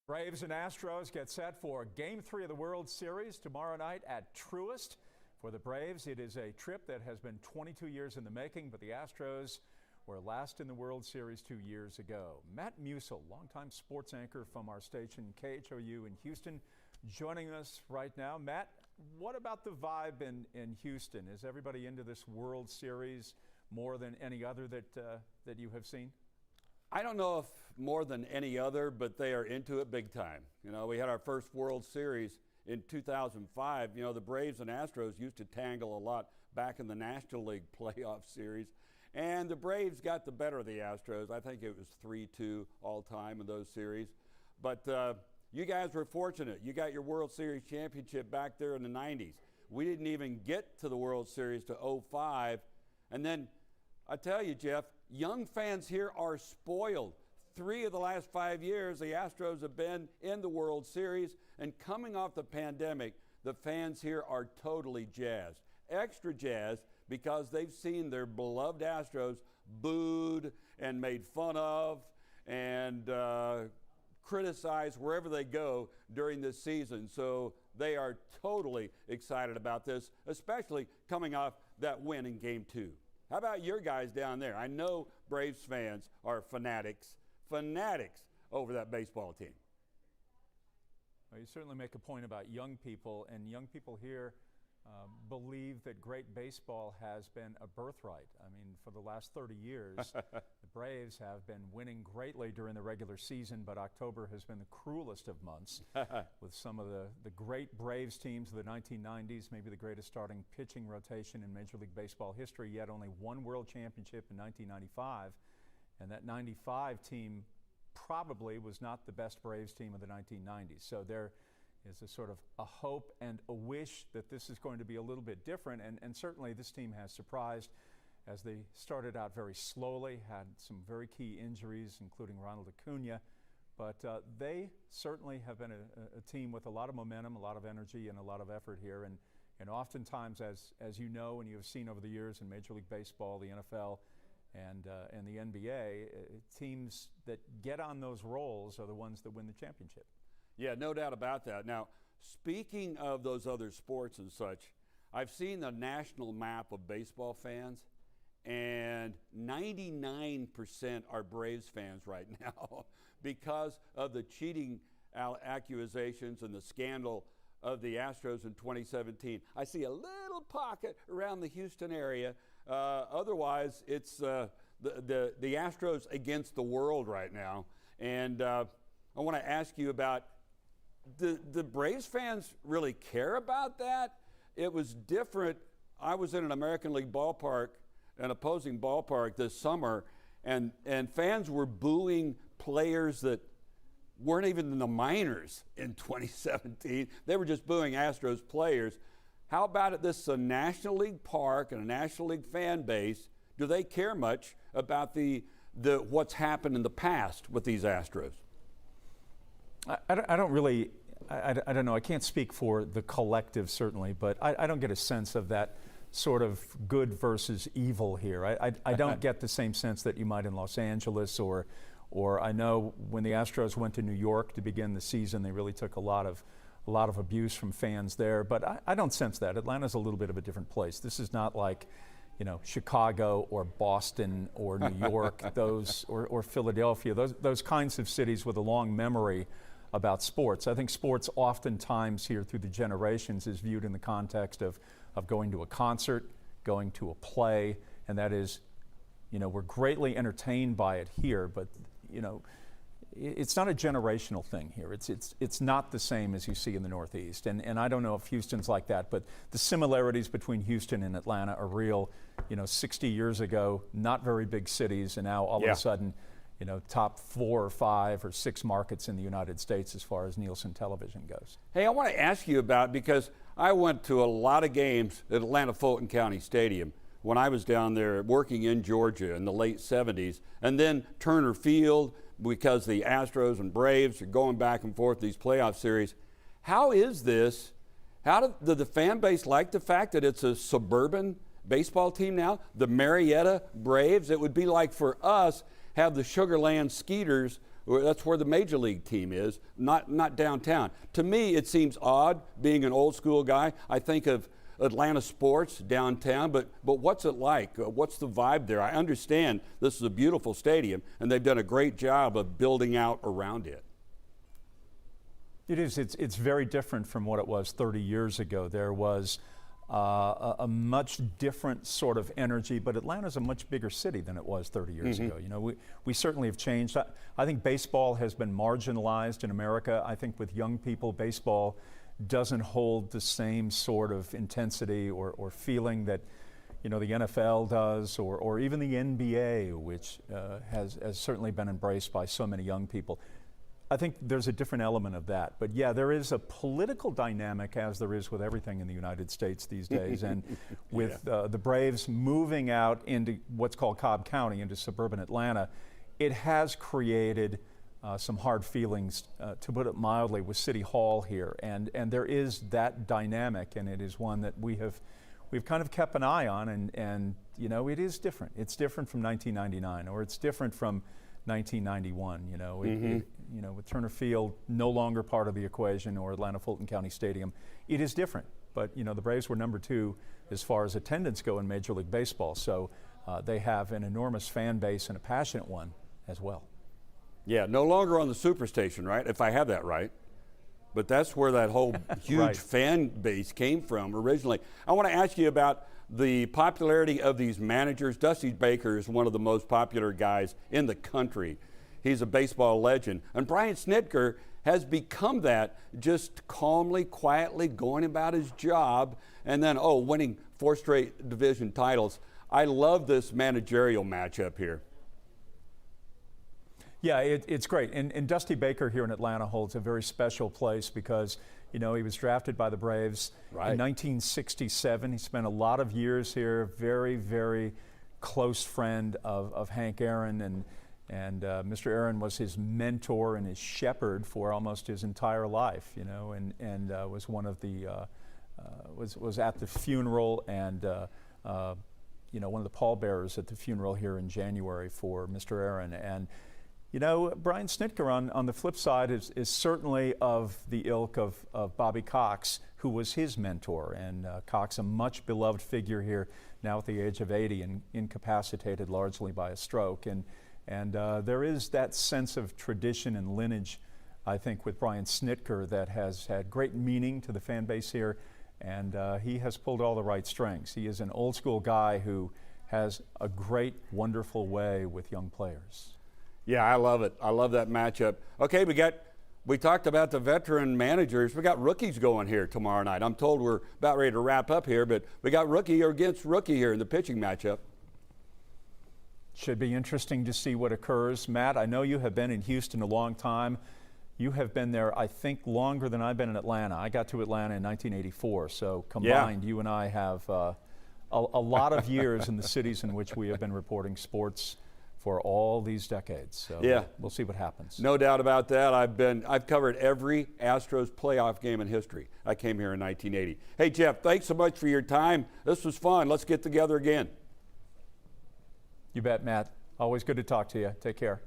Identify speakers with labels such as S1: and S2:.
S1: Braves and Astros get set for Game 3 of the World Series tomorrow night at Truist. For the Braves, it is a trip that has been 22 years in the making, but the Astros were last in the World Series 2 years ago. Matt Musil, longtime sports anchor from our station KHOU in Houston, joining us right now. Matt, what about the vibe in Houston? Is everybody into this World Series more than any other that you have seen?
S2: I don't know if more than any other, but they are into it big time. You know, we had our first World Series in 2005. You know, the Braves and Astros used to tangle a lot back in the National League playoff series. And the Braves got the better of the Astros. I think it was 3-2 all time in those series. But you guys were fortunate. You got your World Series championship back there in the 90s. We didn't even get to the World Series to 2005. And then I tell you, Jeff, young fans here are spoiled. 3 of the last 5 years, the Astros have been in the World Series, and coming off the pandemic, the fans here are totally jazzed. Extra jazzed because they've seen their beloved Astros booed and made fun of and criticized wherever they go during this season. So they are totally excited about this, especially coming off that win in Game 2. How about your guys down there? I know Braves fans are fanatics over that baseball team.
S1: Well, you certainly make a point about young people, and young people here believe that great baseball has been a birthright. I mean, for the last 30 years, the Braves have been winning greatly during the regular season, but October has been the cruelest of months with some of the great Braves teams of the 1990s, maybe the greatest starting pitching rotation in Major League Baseball history, yet only one world championship in 1995. And that 95 team probably was not the best Braves team of the 1990s. So there is a sort of a hope and a wish that this is going to be a little bit different, and certainly this team has surprised as they started out very slowly, had some very key injuries, including Ronald Acuna, but they certainly have been a team with a lot of momentum, a lot of energy, and a lot of effort here, and oftentimes, as you know and you have seen over the years in Major League Baseball, the NFL, and the NBA, teams that get on those rolls are the ones that win the championship.
S2: Yeah, no doubt about that. Now, speaking of those other sports and such, I've seen the national map of baseball fans, and 99% are Braves fans right now because of the cheating accusations and the scandal of the Astros in 2017. I see a little pocket around the Houston area. Otherwise, it's the Astros against the world right now. And I want to ask you about, the Braves fans really care about that? It was different. I was in an American League ballpark, an opposing ballpark this summer, and fans were booing players that weren't even in the minors in 2017. They were just booing Astros players. How about it? This is a National League park and a National League fan base. Do they care much about the what's happened in the past with these Astros?
S1: I don't really, I don't know, I can't speak for the collective certainly, but I don't get a sense of that sort of good versus evil here. I don't get the same sense that you might in Los Angeles, or I know when the Astros went to New York to begin the season, they really took a lot of abuse from fans there, but I don't sense that. Atlanta's a little bit of a different place. This is not like, you know, Chicago or Boston or New York, or Philadelphia, those kinds of cities with a long memory about sports. I think sports oftentimes here through the generations is viewed in the context of going to a concert, going to a play, and that is, you know, we're greatly entertained by it here, but, you know, it's not a generational thing here. It's not the same as you see in the Northeast, and I don't know if Houston's like that, but the similarities between Houston and Atlanta are real. You know, 60 years ago, not very big cities, and now all of a sudden, you know, top 4 or 5 or 6 markets in the United States as far as Nielsen television goes.
S2: Hey, I want to ask you about, because I went to a lot of games at Atlanta Fulton County Stadium when I was down there working in Georgia in the late 70s, and then Turner Field, because the Astros and Braves are going back and forth these playoff series. How is this? How did the fan base like the fact that it's a suburban baseball team now? The Marietta Braves, it would be like for us have the Sugar Land Skeeters That's where the major league team is, not downtown. To me, it seems odd being an old school guy. I think of Atlanta sports downtown, but what's it like? What's the vibe there? I understand this is a beautiful stadium, and they've done a great job of building out around it.
S1: It is. It's very different from what it was 30 years ago. There was a much different sort of energy, but Atlanta's a much bigger city than it was 30 years ago. You know, we certainly have changed. I think baseball has been marginalized in America. I think with young people, baseball doesn't hold the same sort of intensity or feeling that, you know, the NFL does, or even the NBA, which has certainly been embraced by so many young people. I think there's a different element of that. But yeah, there is a political dynamic, as there is with everything in the United States these days. And with the Braves moving out into what's called Cobb County, into suburban Atlanta, it has created some hard feelings, to put it mildly, with City Hall here. And there is that dynamic, and it is one that we've kind of kept an eye on. And you know, it is different. It's different from 1999, or it's different from 1991. You know, you know, with Turner Field no longer part of the equation, or Atlanta Fulton County Stadium, it is different. But you know, the Braves were number 2 as far as attendance go in Major League Baseball, so they have an enormous fan base, and a passionate one as well.
S2: Yeah, no longer on the Superstation, right? If I have that right. But that's where that whole huge fan base came from originally. I want to ask you about the popularity of these managers. Dusty Baker is one of the most popular guys in the country. He's a baseball legend. And Brian Snitker has become that, just calmly, quietly going about his job, and then, winning 4 straight division titles. I love this managerial matchup here.
S1: Yeah, it's great. And Dusty Baker here in Atlanta holds a very special place because, you know, he was drafted by the Braves in 1967. He spent a lot of years here, very, very close friend of Hank Aaron, and Mr. Aaron was his mentor and his shepherd for almost his entire life, you know, and was one of the, was at the funeral, and you know, one of the pallbearers at the funeral here in January for Mr. Aaron. And you know, Brian Snitker on the flip side is certainly of the ilk of Bobby Cox, who was his mentor. And Cox, a much beloved figure here now at the age of 80 and incapacitated largely by a stroke. And there is that sense of tradition and lineage, I think, with Brian Snitker that has had great meaning to the fan base here. And he has pulled all the right strings. He is an old school guy who has a great, wonderful way with young players.
S2: Yeah, I love it. I love that matchup. Okay, we talked about the veteran managers. We got rookies going here tomorrow night. I'm told we're about ready to wrap up here, but we got rookie against rookie here in the pitching matchup.
S1: Should be interesting to see what occurs. Matt, I know you have been in Houston a long time. You have been there, I think, longer than I've been in Atlanta. I got to Atlanta in 1984, so combined, you and I have a lot of years in the cities in which we have been reporting sports for all these decades. So we'll see what happens.
S2: No doubt about that. I've covered every Astros playoff game in history. I came here in 1980. Hey, Jeff, thanks so much for your time. This was fun. Let's get together again.
S1: You bet, Matt. Always good to talk to you. Take care.